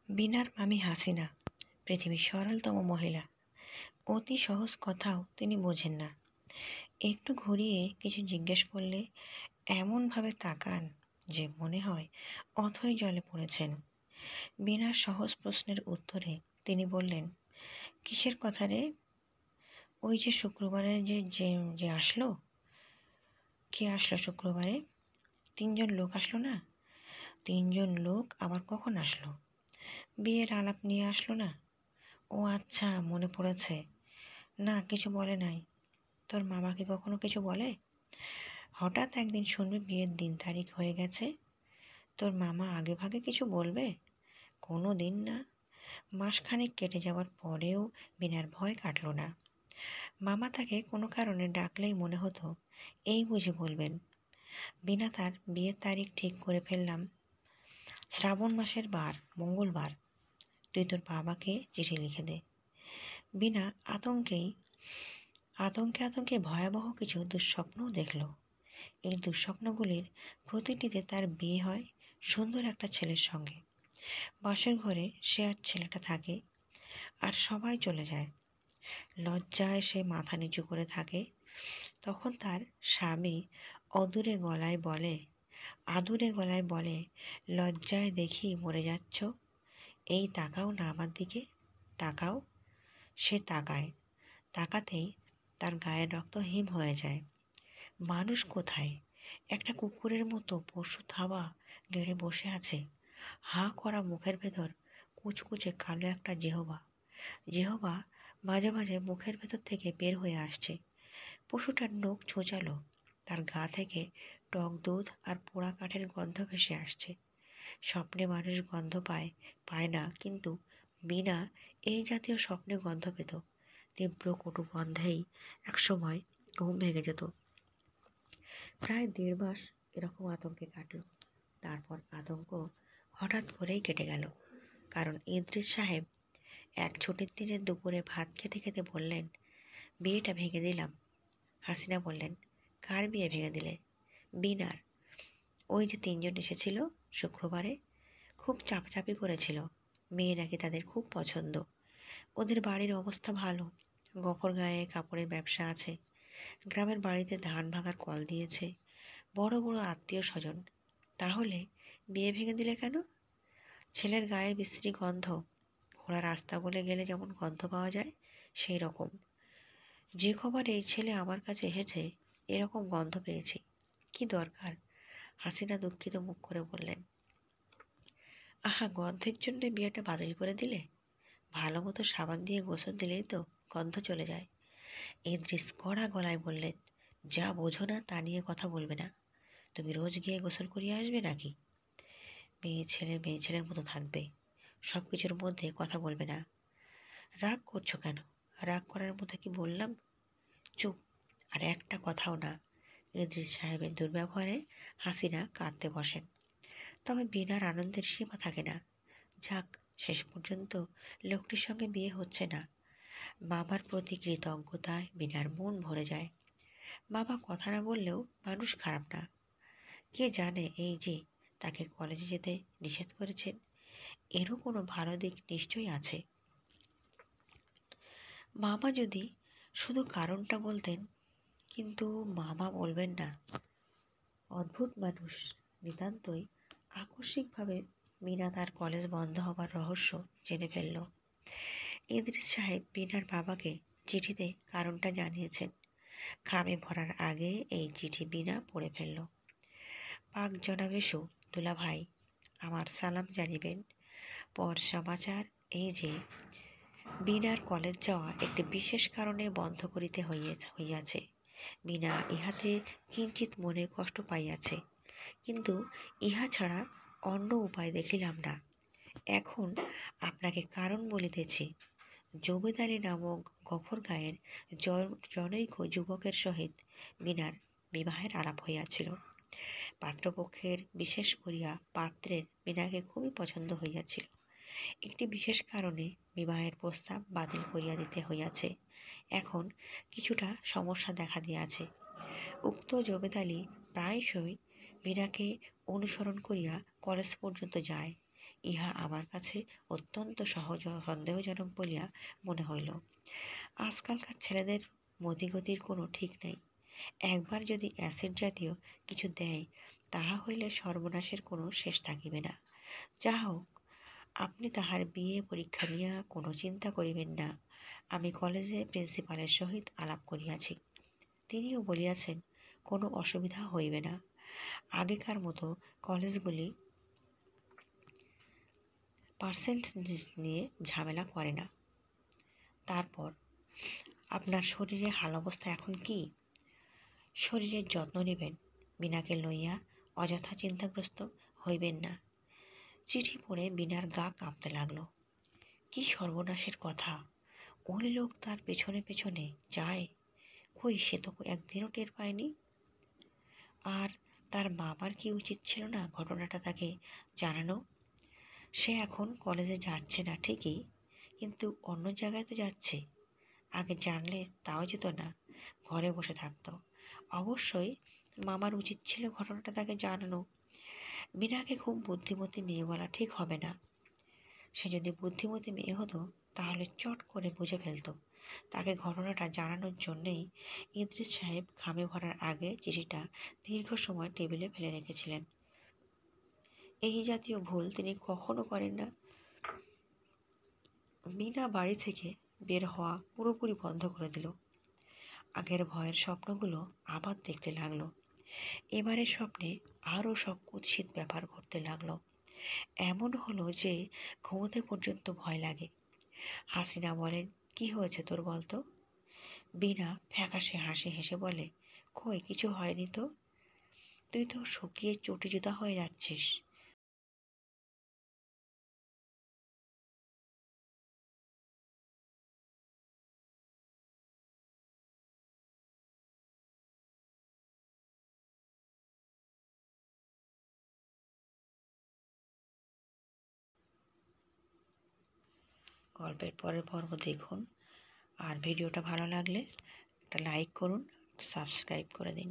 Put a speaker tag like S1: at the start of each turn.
S1: বিনার মামি হাসিনা পৃথিবীর সরলতম মহিলা। অতি সহজ কথাও তিনি বোঝেন না। একটু ঘুরিয়ে কিছু জিজ্ঞেস করলে এমনভাবে তাকান যে মনে হয় অথই জলে পড়েছেন। বিনার সহজ প্রশ্নের উত্তরে তিনি বললেন, কিসের কথা রে? ওই যে শুক্রবারে যে যে যে আসলো। কে আসলো শুক্রবারে? 3জন লোক আসলো না? 3জন লোক আবার কখন আসলো? বিয়ের আলাপ নিয়ে আসলো না? ও আচ্ছা, মনে পড়েছে। না, কিছু বলে নাই। তোর মামা কি কখনো কিছু বলে? হঠাৎ একদিন শুনবি বিয়ের দিন তারিখ হয়ে গেছে। তোর মামা আগে ভাগে কিছু বলবে? কোনো দিন না। মাসখানেক কেটে যাওয়ার পরেও বিনার ভয় কাটল না। মামা তাকে কোনো কারণে ডাকলেই মনে হতো এই বুঝি বলবেন, বিনা তার বিয়ের তারিখ ঠিক করে ফেললাম, শ্রাবণ মাসের বার মঙ্গলবার। তুই তোর বাবাকে চিঠি লিখে দে। বিনা আতঙ্কে আতঙ্কে ভয়াবহ কিছু দুঃস্বপ্নও দেখল। এই দুঃস্বপ্নগুলির প্রতিটিতে তার বিয়ে হয় সুন্দর একটা ছেলের সঙ্গে। বাসর ঘরে সে আর ছেলেটা থাকে, আর সবাই চলে যায়। লজ্জায় সে মাথা নিচু করে থাকে। তখন তার স্বামী আদুরে গলায় বলে, লজ্জায় দেখি মরে যাচ্ছ, এই তাকাও না আমার দিকে, তাকাও। সে তাকায়, তাকাতেই তার গায়ের রক্ত হিম হয়ে যায়। মানুষ কোথায়? একটা কুকুরের মতো পশু থাবা গেড়ে বসে আছে। হাঁ করা মুখের ভেতর কুচকুচে কালো একটা জিহবা মাঝে মাঝে মুখের ভেতর থেকে বের হয়ে আসছে। পশুটার নখ ছোচালো, তার গা থেকে টক দুধ আর পোড়া কাঠের গন্ধ ভেসে আসছে। স্বপ্নে মানুষ গন্ধ পায় না, কিন্তু বিনা এই জাতীয় স্বপ্নে গন্ধ পেত। তীব্র কটু গন্ধেই একসময় ঘুম ভেঙে যেত। প্রায় 1.5 মাস এরকম আতঙ্কে কাটল। তারপর আতঙ্ক হঠাৎ করেই কেটে গেল, কারণ ইদ্রিস সাহেব এক ছুটির দিনের দুপুরে ভাত খেতে খেতে বললেন, বিয়েটা ভেঙে দিলাম। হাসিনা বললেন, কার বিয়ে ভেঙে দিলে? বিনার। ওই যে 3জন এসেছিল শুক্রবারে, খুব চাপাচাপি করেছিল। মেয়ে নাকি তাদের খুব পছন্দ। ওদের বাড়ির অবস্থা ভালো, গফরগাঁয়ে কাপড়ের ব্যবসা আছে, গ্রামের বাড়িতে ধান ভাঙার কল দিয়েছে, বড় বড় আত্মীয় স্বজন। তাহলে বিয়ে ভেঙে দিলে কেন? ছেলের গায়ে বিশ্রী গন্ধ, ঘোড়া রাস্তা বলে গেলে যেমন গন্ধ পাওয়া যায় সেই রকম। যে খবর এই ছেলে আমার কাছে এসেছে এরকম গন্ধ পেয়েছি। কি দরকার? হাসিনা দুঃখিত মুখ করে বললেন, আহা, গন্ধের জন্য বিয়েটা বাতিল করে দিলে? ভালো মতো সাবান দিয়ে গোসল দিলেই তো গন্ধ চলে যায়। ইদ্রিস কড়া গলায় বললেন, যা বোঝো না তা নিয়ে কথা বলবে না। তুমি রোজ গিয়ে গোসল করিয়ে আসবে নাকি? মেয়ে ছেলের মতো থাকবে, সব কিছুর মধ্যে কথা বলবে না। রাগ করছো কেন? রাগ করার মধ্যে কি বললাম? চুপ, আর একটা কথাও না। ইদ্রিস সাহেবের দুর্ব্যবহারে হাসিনা কাঁদতে বসেন। তবে বিনার আনন্দের সীমা থাকে না। যাক, শেষ পর্যন্ত লোকটির সঙ্গে বিয়ে হচ্ছে না। মামার প্রতি কৃতজ্ঞতায় বিনার মন ভরে যায়। বাবা কথা না বললেও মানুষ খারাপ না। কে জানে এই যে তাকে কলেজে যেতে নিষেধ করেছেন, এরও কোনো ভালো দিক নিশ্চয়ই আছে। মামা যদি শুধু কারণটা বলতেন, কিন্তু মামা বলবেন না। অদ্ভুত মানুষ। নিতান্তই আকস্মিকভাবে মিনা তার কলেজ বন্ধ হবার রহস্য জেনে ফেলল। ইদ্রিস সাহেব বিনার বাবাকে চিঠিতে কারণটা জানিয়েছেন। খামে ভরার আগে এই চিঠি বিনা পড়ে ফেলল। পাক জনাবেশু দুলা ভাই, আমার সালাম জানিবেন। পর সমাচার এই যে বিনার কলেজ যাওয়া একটি বিশেষ কারণে বন্ধ করিতে হইয়াছে। বিনা ইহাতে কিঞ্চিত মনে কষ্ট পাইয়াছে, কিন্তু ইহা ছাড়া অন্য উপায় দেখিলাম না। এখন আপনাকে কারণ বলিতেছি। জমিদারি নামক গফরগাঁয়ের জনৈক যুবকের সহিত বিনার বিবাহের আলাপ হইয়াছিল। পাত্রপক্ষের বিশেষ করিয়া পাত্রের বিনাকে খুবই পছন্দ হইয়াছিল। একটি বিশেষ কারণে বিবাহের প্রস্তাব বাতিল করিয়া দিতে হইয়াছে। এখন কিছুটা সমস্যা দেখা দিয়াছে। উক্ত জমিদারি প্রায়শই বিনাকে অনুসরণ করিয়া কলেজ পর্যন্ত যায়, ইহা আমার কাছে অত্যন্ত সহজ সন্দেহজনক বলিয়া মনে হইল। আজকালকার ছেলেদের মতিগতির কোনো ঠিক নাই। একবার যদি অ্যাসিড জাতীয় কিছু দেয়, তাহা হইলে সর্বনাশের কোনো শেষ থাকিবে না। যা হোক, আপনি তাহার বিয়ে পরীক্ষা নিয়া কোনো চিন্তা করিবেন না। আমি কলেজে প্রিন্সিপালের সহিত আলাপ করিয়াছি, তিনিও বলিয়াছেন কোনো অসুবিধা হইবে না। আগেকার মতো কলেজগুলি পার্সেন্টেজ নিয়ে ঝামেলা করে না। তারপর আপনার শরীরের হাল অবস্থা এখন কি? শরীরের যত্ন নেবেন, বিনাকে লইয়া অযথা চিন্তাগ্রস্ত হইবেন না। চিঠি পড়ে বিনার গা কাঁপতে লাগলো। কি সর্বনাশের কথা! ওই লোক তার পেছনে পেছনে যায়, কই সে তো একদিনও টের পায়নি। আর তার বাবার কি উচিত ছিল না ঘটনাটা তাকে জানানো? সে এখন কলেজে যাচ্ছে না ঠিকই, কিন্তু অন্য জায়গায় তো যাচ্ছে। আগে জানলে তাও যেত না, ঘরে বসে থাকতো। অবশ্যই মামার উচিত ছিল ঘটনাটা তাকে জানানো। বিনাকে খুব বুদ্ধিমতী মেয়ে বলা ঠিক হবে না। সে যদি বুদ্ধিমতী মেয়ে হতো তাহলে চট করে বুঝে ফেলতো। তাকে ঘটনাটা জানানোর জন্যেই ইদ্রিস সাহেব খামে ভরার আগে চিঠিটা দীর্ঘ সময় টেবিলে ফেলে রেখেছিলেন। এই জাতীয় ভুল তিনি কখনো করেন না। বিনা বাড়ি থেকে বের হওয়া পুরোপুরি বন্ধ করে দিল। আগের ভয়ের স্বপ্নগুলো আবার দেখতে লাগলো। এবারের স্বপ্নে আরও সব কুৎসিত ব্যাপার ঘটতে লাগলো। এমন হলো যে ঘুমোতে পর্যন্ত ভয় লাগে। হাসিনা বলেন, কি হয়েছে তোর বলতো? বিনা ফ্যাকাশে হাসি হেসে বলে, কই কিছু হয়নি তো। তুই তো শুকিয়ে চটি জুতা হয়ে যাচ্ছিস। গল্পের পরের পর্ব দেখুন। আর ভিডিওটা ভালো লাগলে একটা লাইক করুন, সাবস্ক্রাইব করে দিন।